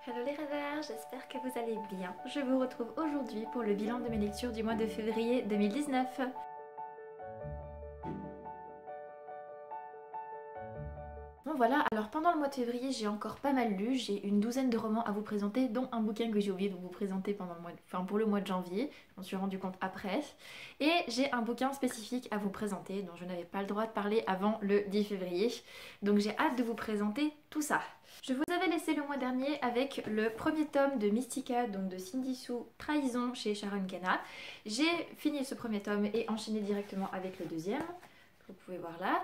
Hello les rêveurs, j'espère que vous allez bien. Je vous retrouve aujourd'hui pour le bilan de mes lectures du mois de février 2019. Bon voilà, alors pendant le mois de février j'ai encore pas mal lu, j'ai une douzaine de romans à vous présenter, dont un bouquin que j'ai oublié de vous présenter pendant le mois pour le mois de janvier, je m'en suis rendu compte après. Et j'ai un bouquin spécifique à vous présenter dont je n'avais pas le droit de parler avant le 10 février, donc j'ai hâte de vous présenter tout ça. Je vous avais laissé le mois dernier avec le premier tome de Mystica, donc de Cindy Sue, Trahison chez Sharon Kenna. J'ai fini ce premier tome et enchaîné directement avec le deuxième. Vous pouvez voir là.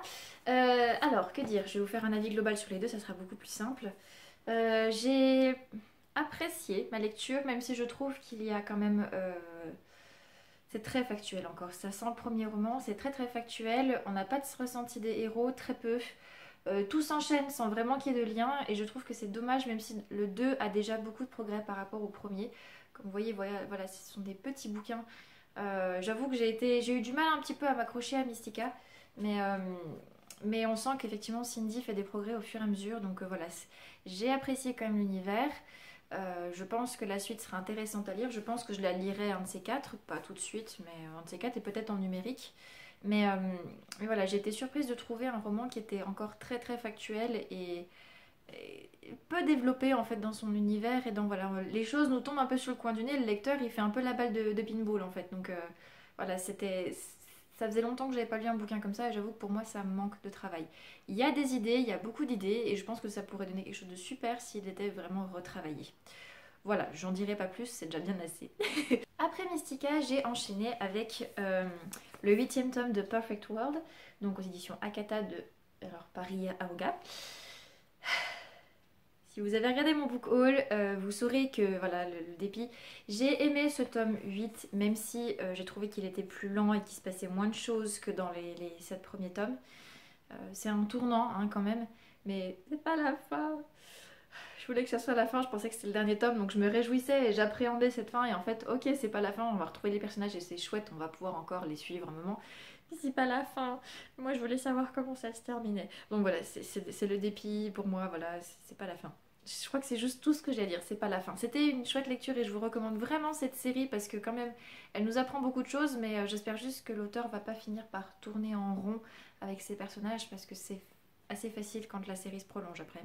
Alors, que dire? Je vais vous faire un avis global sur les deux, ça sera beaucoup plus simple. J'ai apprécié ma lecture, même si je trouve qu'il y a quand même... c'est très factuel encore, ça sent le premier roman, c'est très très factuel, on n'a pas de ressenti des héros, très peu. Tout s'enchaîne sans vraiment qu'il y ait de lien et je trouve que c'est dommage même si le 2 a déjà beaucoup de progrès par rapport au premier. Comme vous voyez, voilà, ce sont des petits bouquins. J'avoue que j'ai eu du mal un petit peu à m'accrocher à Mystica, mais on sent qu'effectivement Cindy fait des progrès au fur et à mesure, donc voilà, j'ai apprécié quand même l'univers. Je pense que la suite sera intéressante à lire, je pense que je la lirai un de ces quatre, pas tout de suite, mais un de ces quatre et peut-être en numérique. Mais voilà, j'ai été surprise de trouver un roman qui était encore très très factuel et peu développé en fait dans son univers et dans voilà, les choses nous tombent un peu sur le coin du nez, le lecteur il fait un peu la balle de pinball en fait. Donc voilà, ça faisait longtemps que j'avais pas lu un bouquin comme ça et j'avoue que pour moi ça me manque de travail. Il y a des idées, il y a beaucoup d'idées et je pense que ça pourrait donner quelque chose de super s'il était vraiment retravaillé. Voilà, j'en dirai pas plus, c'est déjà bien assez. Après Mystica, j'ai enchaîné avec le 8e tome de Perfect World, donc aux éditions Akata de Paris Avocat. Si vous avez regardé mon book haul, vous saurez que voilà le dépit. J'ai aimé ce tome 8, même si j'ai trouvé qu'il était plus lent et qu'il se passait moins de choses que dans les 7 premiers tomes. C'est un tournant hein, quand même, mais c'est pas la fin. Je voulais que ça soit la fin, je pensais que c'était le dernier tome, donc je me réjouissais et j'appréhendais cette fin. Et en fait, ok, c'est pas la fin, on va retrouver les personnages et c'est chouette, on va pouvoir encore les suivre un moment. Mais c'est pas la fin. Moi, je voulais savoir comment ça se terminait. Donc voilà, c'est le dépit pour moi, voilà, c'est pas la fin. Je crois que c'est juste tout ce que j'ai à dire, c'est pas la fin. C'était une chouette lecture et je vous recommande vraiment cette série parce que quand même, elle nous apprend beaucoup de choses, mais j'espère juste que l'auteur va pas finir par tourner en rond avec ses personnages parce que c'est assez facile quand la série se prolonge après,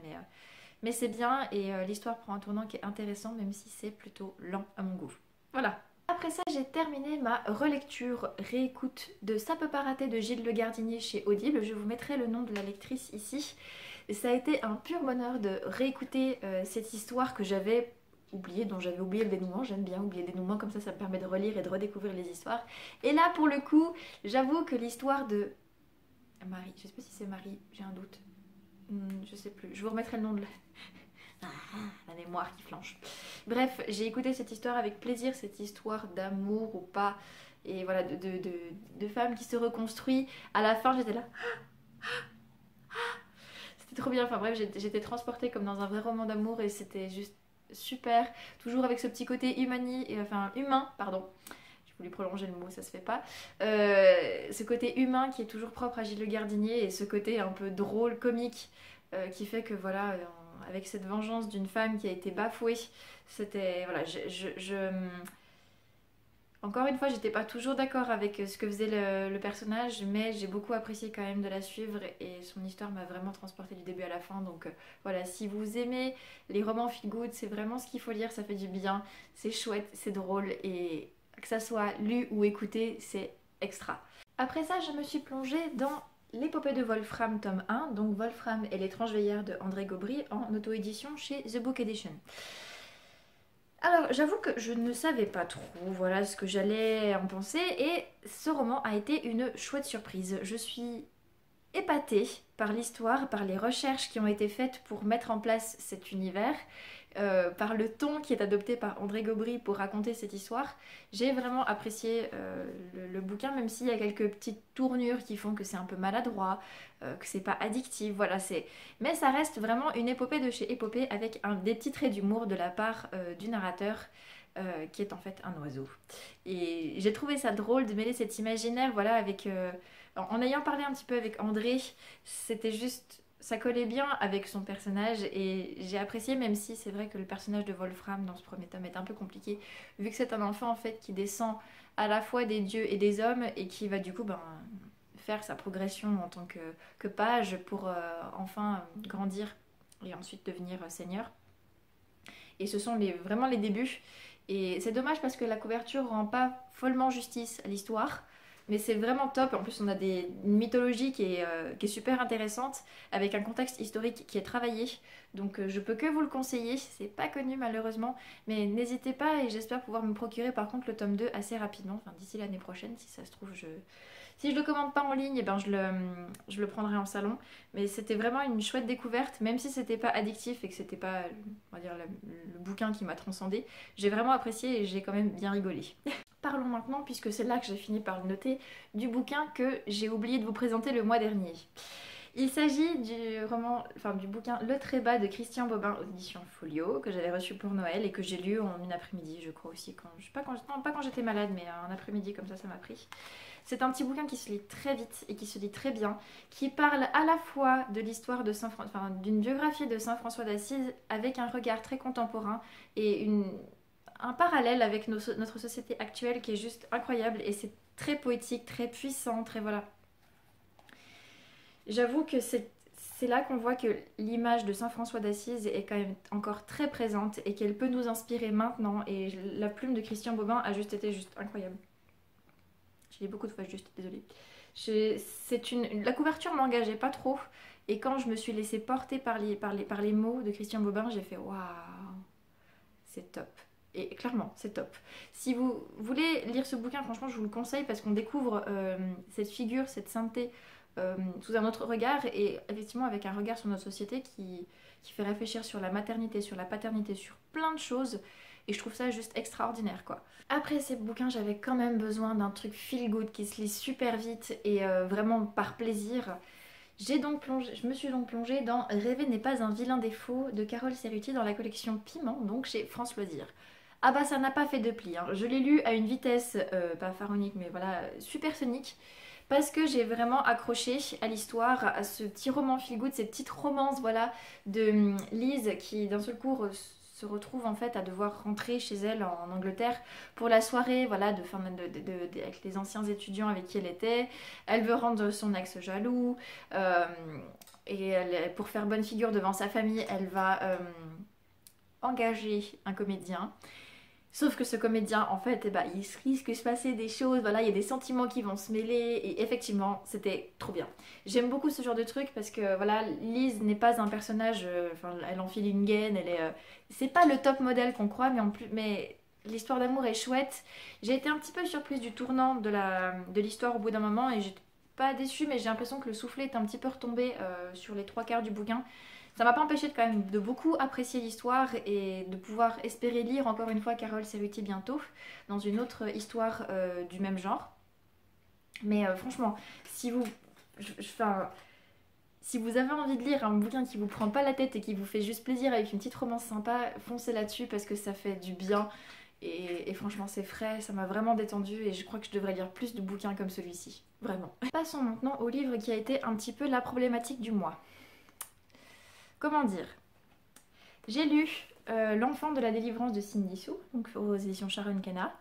mais c'est bien et l'histoire prend un tournant qui est intéressant même si c'est plutôt lent à mon goût. Voilà. Après ça, j'ai terminé ma relecture, réécoute de Ça peut pas rater de Gilles Le Gardinier chez Audible. Je vous mettrai le nom de la lectrice ici. Et ça a été un pur bonheur de réécouter cette histoire que j'avais oubliée, dont j'avais oublié le dénouement. J'aime bien oublier le dénouement, comme ça me permet de relire et de redécouvrir les histoires. Et là, pour le coup, j'avoue que l'histoire de Marie, je sais pas si c'est Marie, j'ai un doute. Je sais plus, je vous remettrai le nom de la mémoire qui flanche. Bref, j'ai écouté cette histoire avec plaisir, cette histoire d'amour ou pas, et voilà, de femme qui se reconstruit. À la fin, j'étais là. C'était trop bien, enfin bref, j'étais transportée comme dans un vrai roman d'amour et c'était juste super. Toujours avec ce petit côté humain, pardon. Je voulais prolonger le mot, ça se fait pas. Ce côté humain qui est toujours propre à Gilles Le Gardinier et ce côté un peu drôle, comique, qui fait que voilà, avec cette vengeance d'une femme qui a été bafouée, c'était voilà, encore une fois, j'étais pas toujours d'accord avec ce que faisait le personnage, mais j'ai beaucoup apprécié quand même de la suivre et son histoire m'a vraiment transportée du début à la fin. Donc voilà, si vous aimez les romans feel good, c'est vraiment ce qu'il faut lire, ça fait du bien, c'est chouette, c'est drôle et que ça soit lu ou écouté, c'est extra. Après ça, je me suis plongée dans l'épopée de Wolfram tome 1, donc Wolfram et l'étrange veilleur de André Gobry en auto-édition chez The Book Edition. Alors, j'avoue que je ne savais pas trop, voilà ce que j'allais en penser, et ce roman a été une chouette surprise. Je suis épatée par l'histoire, par les recherches qui ont été faites pour mettre en place cet univers, par le ton qui est adopté par André Gobry pour raconter cette histoire. J'ai vraiment apprécié le bouquin, même s'il y a quelques petites tournures qui font que c'est un peu maladroit, que c'est pas addictif, voilà, mais ça reste vraiment une épopée de chez Épopée avec des petits traits d'humour de la part du narrateur. Qui est en fait un oiseau. Et j'ai trouvé ça drôle de mêler cet imaginaire, voilà, avec... en ayant parlé un petit peu avec André, c'était juste ça collait bien avec son personnage et j'ai apprécié, même si c'est vrai que le personnage de Wolfram dans ce premier tome est un peu compliqué, vu que c'est un enfant en fait qui descend à la fois des dieux et des hommes et qui va du coup faire sa progression en tant que page pour enfin grandir et ensuite devenir seigneur. Et ce sont vraiment les débuts. Et c'est dommage parce que la couverture rend pas follement justice à l'histoire. Mais c'est vraiment top. En plus, on a une mythologie qui est super intéressante, avec un contexte historique qui est travaillé. Donc, je peux que vous le conseiller. C'est pas connu malheureusement, mais n'hésitez pas et j'espère pouvoir me procurer par contre le tome 2 assez rapidement, enfin d'ici l'année prochaine, si ça se trouve. Si je le commande pas en ligne, eh ben je le prendrai en salon. Mais c'était vraiment une chouette découverte, même si c'était pas addictif et que c'était pas, on va dire, le bouquin qui m'a transcendé. J'ai vraiment apprécié et j'ai quand même bien rigolé. Parlons maintenant, puisque c'est là que j'ai fini par le noter, du bouquin que j'ai oublié de vous présenter le mois dernier. Il s'agit du bouquin Le Trébat de Christian Bobin aux éditions Folio, que j'avais reçu pour Noël et que j'ai lu en une après-midi, je crois aussi, pas quand j'étais malade, mais un après-midi comme ça m'a pris. C'est un petit bouquin qui se lit très vite et qui se lit très bien, qui parle à la fois de l'histoire de d'une biographie de Saint François d'Assise avec un regard très contemporain et un parallèle avec notre société actuelle qui est juste incroyable et c'est très poétique, très puissant, très voilà. J'avoue que c'est là qu'on voit que l'image de Saint François d'Assise est quand même encore très présente et qu'elle peut nous inspirer maintenant et la plume de Christian Bobin a juste été juste incroyable. Je l'ai beaucoup de fois juste, désolée. La couverture m'engageait pas trop et quand je me suis laissée porter par les mots de Christian Bobin, j'ai fait waouh, c'est top. Et clairement, c'est top. Si vous voulez lire ce bouquin, franchement, je vous le conseille parce qu'on découvre cette figure, cette sainteté sous un autre regard et effectivement avec un regard sur notre société qui fait réfléchir sur la maternité, sur la paternité, sur plein de choses. Et je trouve ça juste extraordinaire quoi. Après ces bouquins, j'avais quand même besoin d'un truc feel good qui se lit super vite et vraiment par plaisir. Je me suis donc plongée dans Rêver n'est pas un vilain défaut de Carole Cerruti dans la collection Piment, donc chez France Loisirs. Ah bah ça n'a pas fait de pli, hein. Je l'ai lu à une vitesse, pas pharaonique mais voilà, supersonique. Parce que j'ai vraiment accroché à l'histoire, à ce petit roman feel good, ces petites romances voilà, de Lise qui d'un seul coup se retrouve en fait à devoir rentrer chez elle en Angleterre pour la soirée voilà, avec les anciens étudiants avec qui elle était. Elle veut rendre son ex jaloux et pour faire bonne figure devant sa famille, elle va engager un comédien. Sauf que ce comédien, en fait, eh ben, il risque de se passer des choses, voilà, il y a des sentiments qui vont se mêler, et effectivement, c'était trop bien. J'aime beaucoup ce genre de truc parce que, voilà, Lise n'est pas un personnage, elle enfile une gaine, c'est pas le top modèle qu'on croit, mais l'histoire d'amour est chouette. J'ai été un petit peu surprise du tournant de l'histoire au bout d'un moment, et j'étais pas déçue, mais j'ai l'impression que le soufflet est un petit peu retombé sur les trois quarts du bouquin. Ça m'a pas empêché de quand même de beaucoup apprécier l'histoire et de pouvoir espérer lire encore une fois Carole Cerruti bientôt dans une autre histoire du même genre. Mais franchement, si vous, si vous avez envie de lire un bouquin qui vous prend pas la tête et qui vous fait juste plaisir avec une petite romance sympa, foncez là-dessus parce que ça fait du bien. Et franchement c'est frais, ça m'a vraiment détendu et je crois que je devrais lire plus de bouquins comme celui-ci. Vraiment. Passons maintenant au livre qui a été un petit peu la problématique du mois. Comment dire? J'ai lu L'enfant de la délivrance de Cindy Sue, donc aux éditions Sharon Kenna.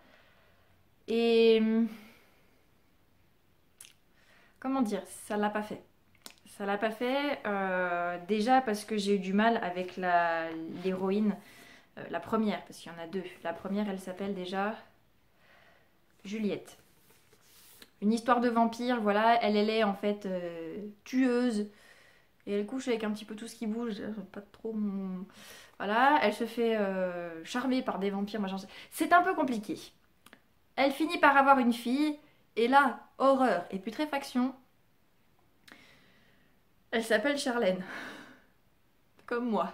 Et comment dire? Ça l'a pas fait. Ça l'a pas fait déjà parce que j'ai eu du mal avec l'héroïne, la première, parce qu'il y en a deux. La première, elle s'appelle déjà Juliette. Une histoire de vampire, voilà, elle est en fait tueuse. Et elle couche avec un petit peu tout ce qui bouge, pas trop mon... Voilà, elle se fait charmer par des vampires, machin. C'est un peu compliqué. Elle finit par avoir une fille, et là, horreur et putréfaction, elle s'appelle Charlène. Comme moi.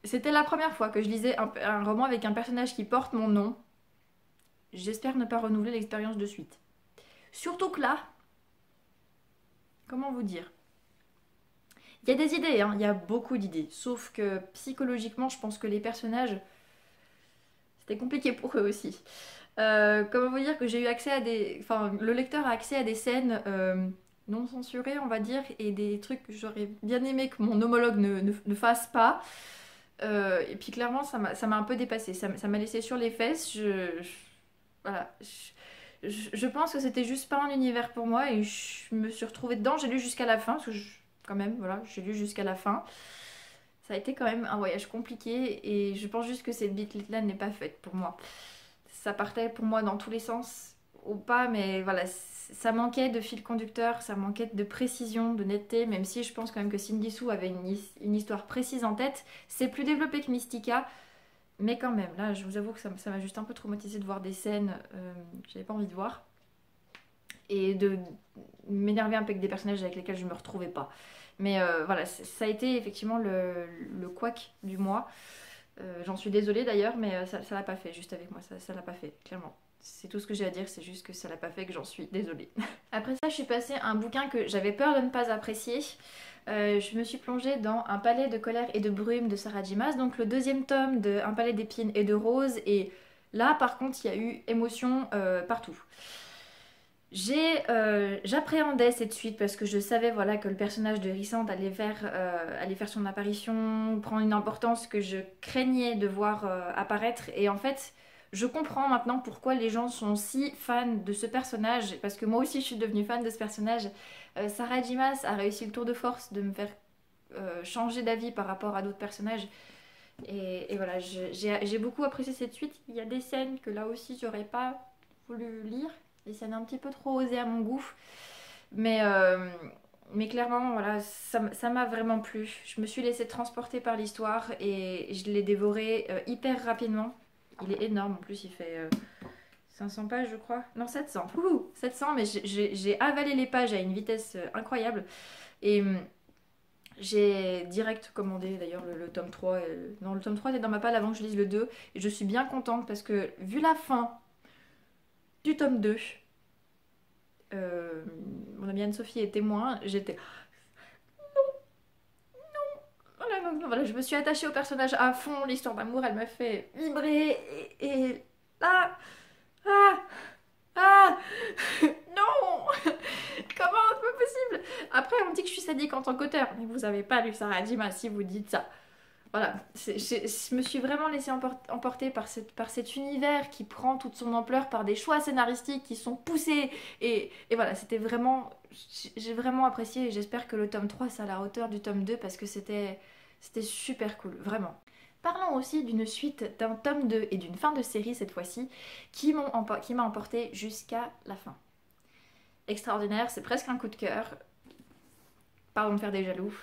C'était la première fois que je lisais un roman avec un personnage qui porte mon nom. J'espère ne pas renouveler l'expérience de suite. Surtout que là, comment vous dire? Il y a des idées, hein, il y a beaucoup d'idées. Sauf que psychologiquement, je pense que les personnages, c'était compliqué pour eux aussi. Comment vous dire que j'ai eu accès à des... Enfin, le lecteur a accès à des scènes non censurés, on va dire, et des trucs que j'aurais bien aimé que mon homologue ne fasse pas. Et puis clairement, ça m'a un peu dépassé. Ça m'a laissé sur les fesses. Voilà. Je pense que c'était juste pas un univers pour moi et je me suis retrouvée dedans. J'ai lu jusqu'à la fin, parce que quand même, voilà, j'ai lu jusqu'à la fin. Ça a été quand même un voyage compliqué et je pense juste que cette bite-là n'est pas faite pour moi. Ça partait pour moi dans tous les sens ou pas, mais voilà, ça manquait de fil conducteur, ça manquait de précision, de netteté, même si je pense quand même que Cindy Sue avait une histoire précise en tête. C'est plus développé que Mystica, mais quand même, là, je vous avoue que ça m'a juste un peu traumatisée de voir des scènes que j'avais pas envie de voir et de m'énerver un peu avec des personnages avec lesquels je me retrouvais pas. Mais voilà, ça a été effectivement le couac du mois. J'en suis désolée d'ailleurs, mais ça l'a pas fait, juste avec moi, ça l'a pas fait, clairement. C'est tout ce que j'ai à dire, c'est juste que ça l'a pas fait, que j'en suis désolée. Après ça, je suis passée à un bouquin que j'avais peur de ne pas apprécier. Je me suis plongée dans Un palais de colère et de brume de Sarah J. Maas, donc le deuxième tome de Un palais d'épines et de roses, et là par contre il y a eu émotion partout. J'appréhendais cette suite parce que je savais voilà, que le personnage de Rhysand allait faire son apparition, prendre une importance que je craignais de voir apparaître. Et en fait, je comprends maintenant pourquoi les gens sont si fans de ce personnage, parce que moi aussi je suis devenue fan de ce personnage. Sarah J. Maas a réussi le tour de force de me faire changer d'avis par rapport à d'autres personnages. Et voilà, j'ai beaucoup apprécié cette suite. Il y a des scènes que là aussi j'aurais pas voulu lire. Des scènes un petit peu trop osées à mon goût. Mais clairement, voilà, ça m'a vraiment plu. Je me suis laissée transporter par l'histoire et je l'ai dévoré hyper rapidement. Il est énorme, en plus il fait 500 pages je crois. Non, 700. Ouh, 700, mais j'ai avalé les pages à une vitesse incroyable. Et j'ai direct commandé d'ailleurs le tome 3. Non, le tome 3 était dans ma palle avant que je lise le 2. Et je suis bien contente parce que vu la fin du tome 2, mon amie Anne-Sophie est témoin, j'étais... Voilà, donc, voilà, je me suis attachée au personnage à fond, l'histoire d'amour, elle m'a fait vibrer, et là... Ah, ah, non. Comment c'est pas possible? Après, on me dit que je suis sadique en tant qu'auteur, mais vous avez pas lu Sarah J. Maas si vous dites ça. Voilà, je me suis vraiment laissée emporter par cet univers qui prend toute son ampleur par des choix scénaristiques qui sont poussés. Et voilà, c'était vraiment... J'ai vraiment apprécié et j'espère que le tome 3 c'est à la hauteur du tome 2 parce que c'était super cool, vraiment. Parlons aussi d'une suite, d'un tome 2 et d'une fin de série cette fois-ci qui m'a emporté jusqu'à la fin. Extraordinaire, c'est presque un coup de cœur. Pardon de faire des jaloux.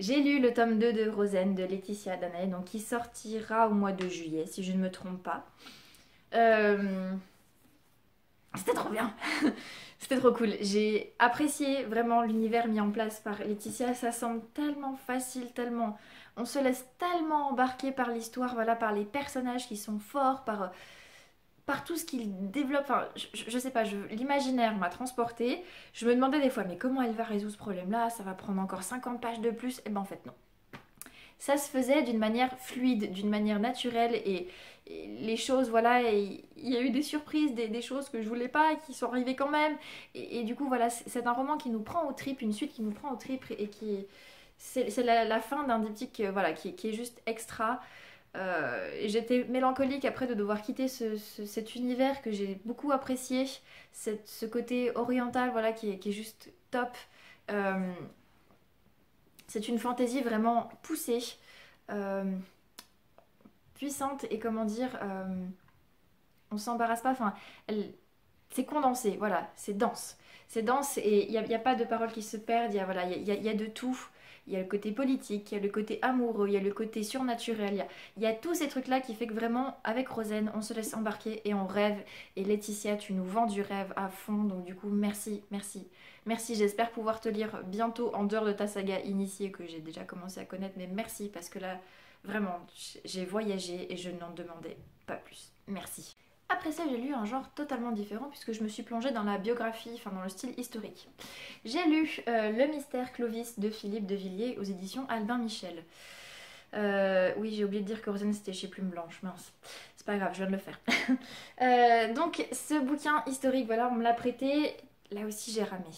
J'ai lu le tome 2 de Rosen de Laetitia Danay, donc qui sortira au mois de juillet, si je ne me trompe pas. C'était trop bien. C'était trop cool. J'ai apprécié vraiment l'univers mis en place par Laetitia. Ça semble tellement facile, tellement... On se laisse tellement embarquer par l'histoire, voilà, par les personnages qui sont forts, par tout ce qu'il développe. Enfin, je sais pas, l'imaginaire m'a transportée. Je me demandais des fois, mais comment elle va résoudre ce problème-là? Ça va prendre encore 50 pages de plus? Et ben en fait, non. Ça se faisait d'une manière fluide, d'une manière naturelle et les choses, voilà, il y a eu des surprises, des choses que je voulais pas et qui sont arrivées quand même. Et du coup, voilà, c'est un roman qui nous prend aux tripes, une suite qui nous prend aux tripes et qui... C'est la fin d'un diptyque voilà, qui est juste extra. J'étais mélancolique après de devoir quitter cet univers que j'ai beaucoup apprécié, ce côté oriental voilà, qui est juste top. Euh, c'est une fantaisie vraiment poussée, euh, puissante et comment dire, on s'embarrasse pas, enfin, c'est condensé, voilà, c'est dense. C'est dense et il n'y a pas de paroles qui se perdent, voilà, y a de tout. Il y a le côté politique, il y a le côté amoureux, il y a le côté surnaturel, il y a tous ces trucs-là qui fait que vraiment, avec Rosen, on se laisse embarquer et on rêve. Et Laetitia, tu nous vends du rêve à fond, donc du coup, merci, merci. Merci, j'espère pouvoir te lire bientôt en dehors de ta saga initiée que j'ai déjà commencé à connaître, mais merci parce que là, vraiment, j'ai voyagé et je n'en demandais pas plus. Merci. Après ça, j'ai lu un genre totalement différent puisque je me suis plongée dans la biographie, enfin dans le style historique. J'ai lu Le mystère Clovis de Philippe de Villiers aux éditions Albin Michel. Oui, j'ai oublié de dire que Rosen c'était chez Plume Blanche, mince. C'est pas grave, je viens de le faire. Donc ce bouquin historique, voilà, on me l'a prêté. Là aussi j'ai ramé.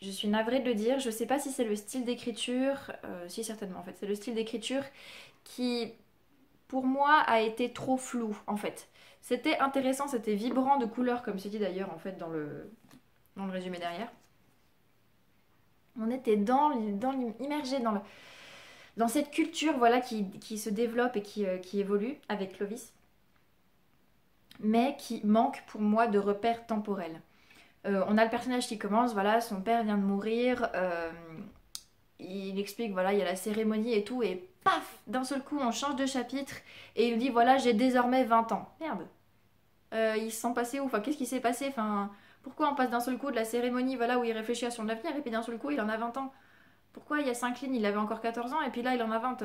Je suis navrée de le dire, je sais pas si c'est le style d'écriture, si certainement en fait, c'est le style d'écriture qui pour moi a été trop flou en fait. C'était intéressant, c'était vibrant de couleurs comme c'est dit d'ailleurs en fait dans le résumé derrière. On était immergé dans cette culture voilà, qui se développe et qui évolue avec Clovis, mais qui manque pour moi de repères temporels. On a le personnage qui commence, voilà, son père vient de mourir, il explique, voilà, il y a la cérémonie et tout, et paf, d'un seul coup, on change de chapitre, et il dit, voilà, j'ai désormais 20 ans. Merde, ils se sont passés où? Enfin, qu'est-ce qui s'est passé? Enfin, pourquoi on passe d'un seul coup de la cérémonie, voilà, où il réfléchit à son avenir, et puis d'un seul coup, il en a 20 ans? Pourquoi il y a 5 lignes, il avait encore 14 ans, et puis là, il en a 20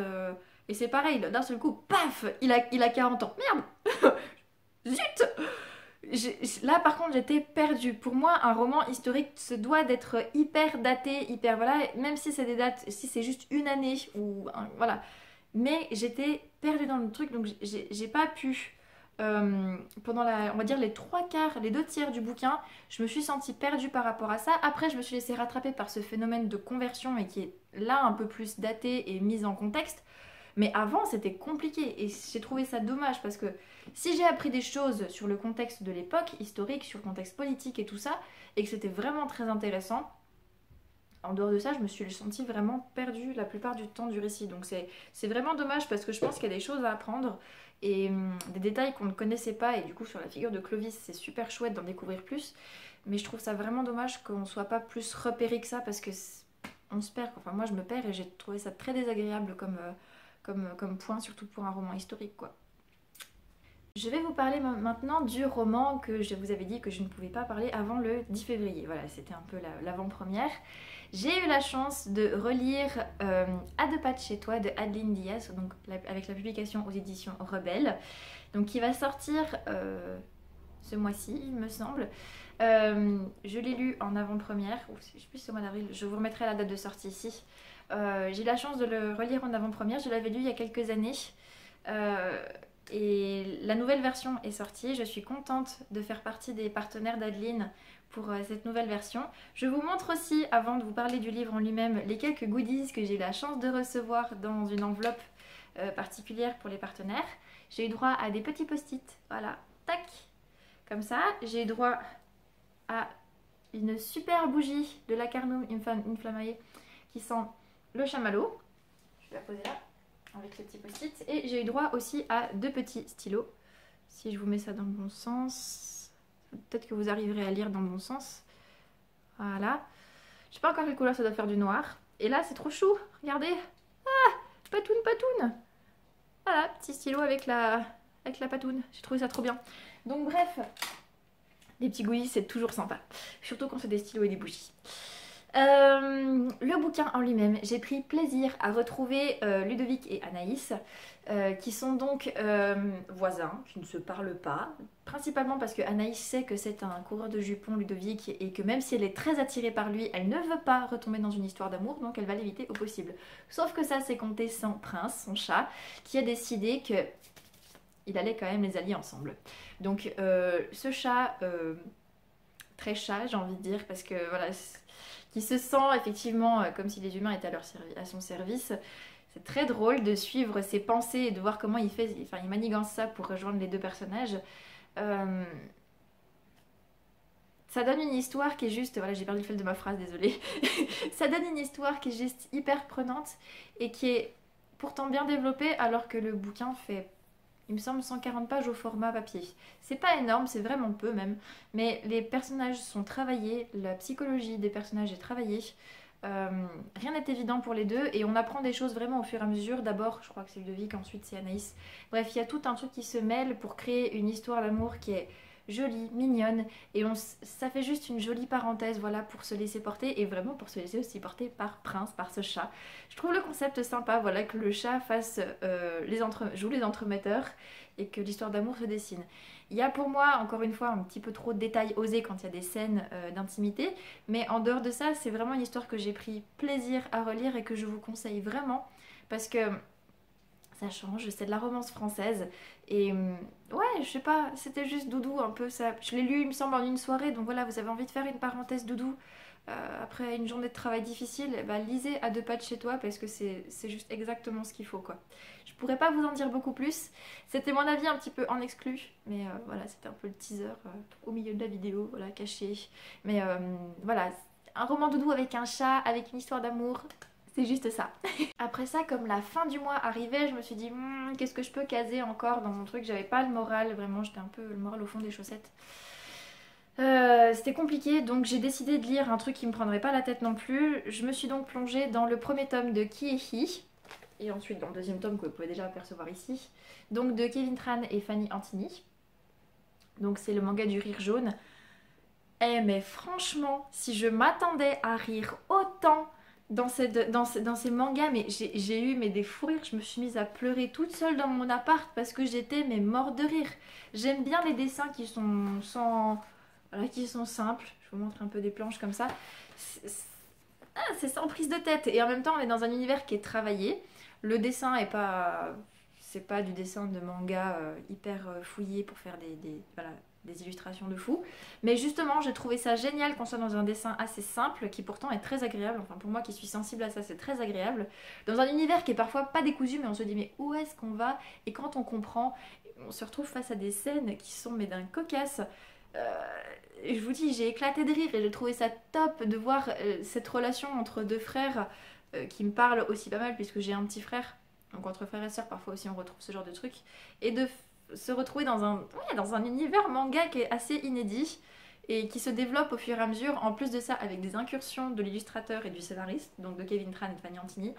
et c'est pareil, d'un seul coup, paf, il a 40 ans. Merde. Zut. Là par contre j'étais perdue. Pour moi un roman historique se doit d'être hyper daté, hyper voilà, même si c'est des dates, si c'est juste une année ou voilà. Mais j'étais perdue dans le truc donc j'ai pas pu pendant on va dire les trois quarts, les deux tiers du bouquin, je me suis sentie perdue par rapport à ça. Après je me suis laissée rattraper par ce phénomène de conversion et qui est là un peu plus daté et mise en contexte. Mais avant, c'était compliqué et j'ai trouvé ça dommage parce que si j'ai appris des choses sur le contexte de l'époque historique, sur le contexte politique et tout ça, et que c'était vraiment très intéressant, en dehors de ça, je me suis sentie vraiment perdue la plupart du temps du récit. Donc c'est vraiment dommage parce que je pense qu'il y a des choses à apprendre et des détails qu'on ne connaissait pas. Et du coup, sur la figure de Clovis, c'est super chouette d'en découvrir plus. Mais je trouve ça vraiment dommage qu'on ne soit pas plus repéré que ça parce que on se perd. Enfin, moi, je me perds et j'ai trouvé ça très désagréable comme point, surtout pour un roman historique, quoi. Je vais vous parler maintenant du roman que je vous avais dit que je ne pouvais pas parler avant le 10 février. Voilà, c'était un peu l'avant-première. J'ai eu la chance de relire À deux pas de chez toi de Adeline Diaz, donc avec la publication aux éditions Rebelle, donc qui va sortir ce mois-ci, il me semble. Je l'ai lu en avant-première, ou je sais plus si c'est au mois d'avril, je vous remettrai la date de sortie ici. J'ai eu la chance de le relire en avant-première, je l'avais lu il y a quelques années. Et la nouvelle version est sortie, je suis contente de faire partie des partenaires d'Adeline pour cette nouvelle version. Je vous montre aussi, avant de vous parler du livre en lui-même, les quelques goodies que j'ai eu la chance de recevoir dans une enveloppe particulière pour les partenaires. J'ai eu droit à des petits post-it, voilà, tac, comme ça. J'ai eu droit à une super bougie de Lacarnum Inflammae qui sent le chamallow. Je vais la poser là avec le petit post-it. Et j'ai eu droit aussi à deux petits stylos. Si je vous mets ça dans le bon sens, peut-être que vous arriverez à lire dans le bon sens. Voilà. Je sais pas encore quelle couleur ça doit faire du noir. Et là c'est trop chou, regardez. Ah, patoune patoune. Voilà, petit stylo avec la patoune. J'ai trouvé ça trop bien. Donc bref, les petits goodies c'est toujours sympa. Surtout quand c'est des stylos et des bougies. Le bouquin en lui-même, j'ai pris plaisir à retrouver Ludovic et Anaïs, qui sont donc voisins, qui ne se parlent pas, principalement parce que Anaïs sait que c'est un coureur de jupons, Ludovic, et que même si elle est très attirée par lui, elle ne veut pas retomber dans une histoire d'amour, donc elle va l'éviter au possible. Sauf que ça, c'est compté sans Prince, son chat, qui a décidé que il allait quand même les allier ensemble. Donc ce chat, très chat, j'ai envie de dire, parce que voilà, qui se sent effectivement comme si les humains étaient à son service. C'est très drôle de suivre ses pensées et de voir comment il fait, enfin il manigance ça pour rejoindre les deux personnages. Ça donne une histoire qui est juste, voilà j'ai perdu le fil de ma phrase, désolée. Ça donne une histoire qui est juste hyper prenante et qui est pourtant bien développée alors que le bouquin fait, il me semble, 140 pages au format papier. C'est pas énorme, c'est vraiment peu même, mais les personnages sont travaillés, la psychologie des personnages est travaillée. Rien n'est évident pour les deux et on apprend des choses vraiment au fur et à mesure. D'abord, je crois que c'est Ludovic, ensuite c'est Anaïs. Bref, il y a tout un truc qui se mêle pour créer une histoire d'amour qui est jolie, mignonne et ça fait juste une jolie parenthèse, voilà, pour se laisser porter et vraiment pour se laisser aussi porter par Prince, par ce chat. Je trouve le concept sympa, voilà, que le chat fasse joue les entremetteurs et que l'histoire d'amour se dessine. Il y a pour moi, encore une fois, un petit peu trop de détails osés quand il y a des scènes d'intimité, mais en dehors de ça, c'est vraiment une histoire que j'ai pris plaisir à relire et que je vous conseille vraiment parce que ça change, c'est de la romance française et ouais, je sais pas, c'était juste doudou un peu ça. Je l'ai lu, il me semble, en une soirée, donc voilà, vous avez envie de faire une parenthèse doudou après une journée de travail difficile, bah, lisez à deux pas de chez toi parce que c'est juste exactement ce qu'il faut quoi. Je pourrais pas vous en dire beaucoup plus. C'était mon avis un petit peu en exclu, mais voilà, c'était un peu le teaser au milieu de la vidéo, voilà, caché. Mais voilà, un roman doudou avec un chat, avec une histoire d'amour. C'est juste ça. Après ça, comme la fin du mois arrivait, je me suis dit qu'est-ce que je peux caser encore dans mon truc. J'avais pas le moral, vraiment, j'étais un peu le moral au fond des chaussettes. C'était compliqué, donc j'ai décidé de lire un truc qui me prendrait pas la tête non plus. Je me suis donc plongée dans le premier tome de Qui est He, et ensuite dans le deuxième tome que vous pouvez déjà apercevoir ici, donc de Kevin Tran et Fanny Antini. Donc c'est le manga du rire jaune. Eh mais franchement, si je m'attendais à rire autant dans ces mangas, mais j'ai eu des fous rires, je me suis mise à pleurer toute seule dans mon appart parce que j'étais morte de rire. J'aime bien les dessins qui sont qui sont simples. Je vous montre un peu des planches comme ça. C'est sans prise de tête et en même temps on est dans un univers qui est travaillé. Le dessin est pas... C'est pas du dessin de manga hyper fouillé pour faire des illustrations de fou. Mais justement, j'ai trouvé ça génial qu'on soit dans un dessin assez simple, qui pourtant est très agréable. Enfin, pour moi qui suis sensible à ça, c'est très agréable. Dans un univers qui est parfois pas décousu, mais on se dit mais où est-ce qu'on va? Et quand on comprend, on se retrouve face à des scènes qui sont d'un cocasse. Je vous dis, j'ai éclaté de rire et j'ai trouvé ça top de voir cette relation entre deux frères qui me parle aussi pas mal puisque j'ai un petit frère. Donc entre frères et sœurs, parfois aussi on retrouve ce genre de trucs. Et de se retrouver dans un univers manga qui est assez inédit et qui se développe au fur et à mesure. En plus de ça, avec des incursions de l'illustrateur et du scénariste, donc de Kevin Tran et de Fanny Antini.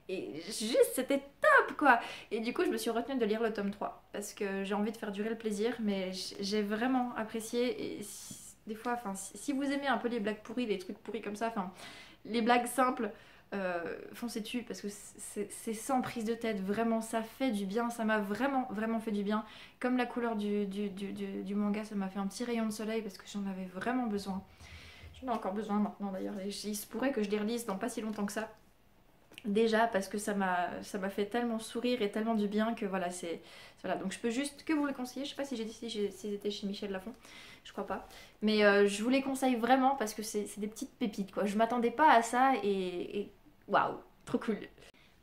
Et juste, c'était top quoi. Et du coup, je me suis retenue de lire le tome 3 parce que j'ai envie de faire durer le plaisir, mais j'ai vraiment apprécié. Et des fois, si vous aimez un peu les blagues pourries, les trucs pourris comme ça, les blagues simples, foncez dessus parce que c'est sans prise de tête, vraiment ça fait du bien, ça m'a vraiment fait du bien. Comme la couleur du manga, ça m'a fait un petit rayon de soleil parce que j'en avais vraiment besoin. J'en ai encore besoin maintenant d'ailleurs, il se pourrait que je les relise dans pas si longtemps que ça. Déjà parce que ça m'a fait tellement sourire et tellement du bien que voilà, voilà, donc je peux juste que vous le conseiller. Je sais pas si j'ai dit si c'était chez Michel Lafon, je crois pas, mais je vous les conseille vraiment parce que c'est des petites pépites quoi. Je m'attendais pas à ça et waouh, trop cool.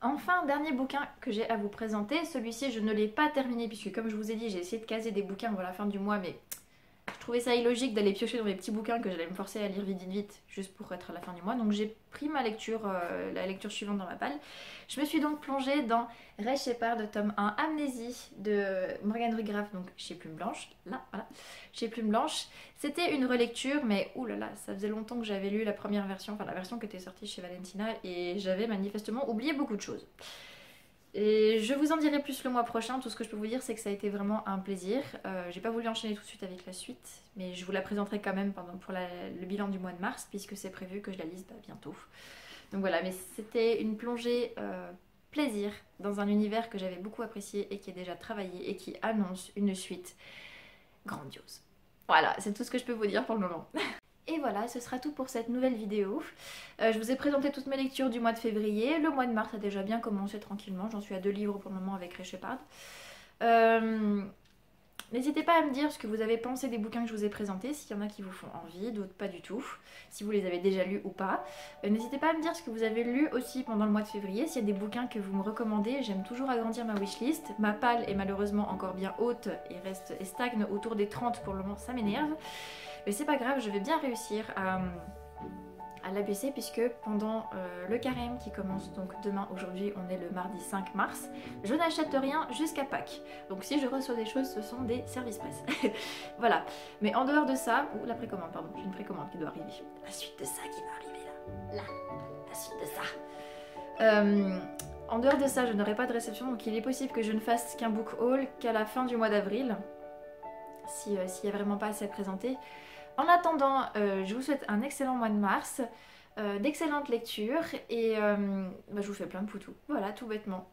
Enfin, dernier bouquin que j'ai à vous présenter, celui-ci je ne l'ai pas terminé puisque comme je vous ai dit j'ai essayé de caser des bouquins avant la fin du mois, mais je trouvais ça illogique d'aller piocher dans mes petits bouquins que j'allais me forcer à lire vite juste pour être à la fin du mois. Donc j'ai pris ma lecture, la lecture suivante dans ma palle. Je me suis donc plongée dans Ray Shepard, tome 1, Amnésie de Morgane Ruigraf, donc chez Plume Blanche. Là, voilà, chez Plume Blanche. C'était une relecture, mais oulala, ça faisait longtemps que j'avais lu la première version, enfin la version qui était sortie chez Valentina, et j'avais manifestement oublié beaucoup de choses. Et je vous en dirai plus le mois prochain. Tout ce que je peux vous dire, c'est que ça a été vraiment un plaisir. J'ai pas voulu enchaîner tout de suite avec la suite, mais je vous la présenterai quand même pour le bilan du mois de mars, puisque c'est prévu que je la lise bientôt. Donc voilà, mais c'était une plongée plaisir dans un univers que j'avais beaucoup apprécié et qui est déjà travaillé et qui annonce une suite grandiose. Voilà, c'est tout ce que je peux vous dire pour le moment. Et voilà, ce sera tout pour cette nouvelle vidéo. Je vous ai présenté toutes mes lectures du mois de février. Le mois de mars a déjà bien commencé tranquillement. J'en suis à 2 livres pour le moment avec Ray Shepard. N'hésitez pas à me dire ce que vous avez pensé des bouquins que je vous ai présentés, s'il y en a qui vous font envie, d'autres pas du tout, si vous les avez déjà lus ou pas. N'hésitez pas à me dire ce que vous avez lu aussi pendant le mois de février, s'il y a des bouquins que vous me recommandez. J'aime toujours agrandir ma wishlist. Ma palle est malheureusement encore bien haute et stagne autour des 30 pour le moment, ça m'énerve. Mais c'est pas grave, je vais bien réussir à l'abaisser puisque pendant le carême qui commence donc demain, aujourd'hui on est le mardi 5 mars, je n'achète rien jusqu'à Pâques. Donc si je reçois des choses, ce sont des services presse. Voilà. Mais en dehors de ça, ou la précommande, pardon, j'ai une précommande qui doit arriver. La suite de ça qui va arriver là. La suite de ça. En dehors de ça, je n'aurai pas de réception, donc il est possible que je ne fasse qu'un book haul qu'à la fin du mois d'avril. S'il n'y a vraiment pas assez à présenter. En attendant, je vous souhaite un excellent mois de mars, d'excellentes lectures et je vous fais plein de poutous. Voilà, tout bêtement.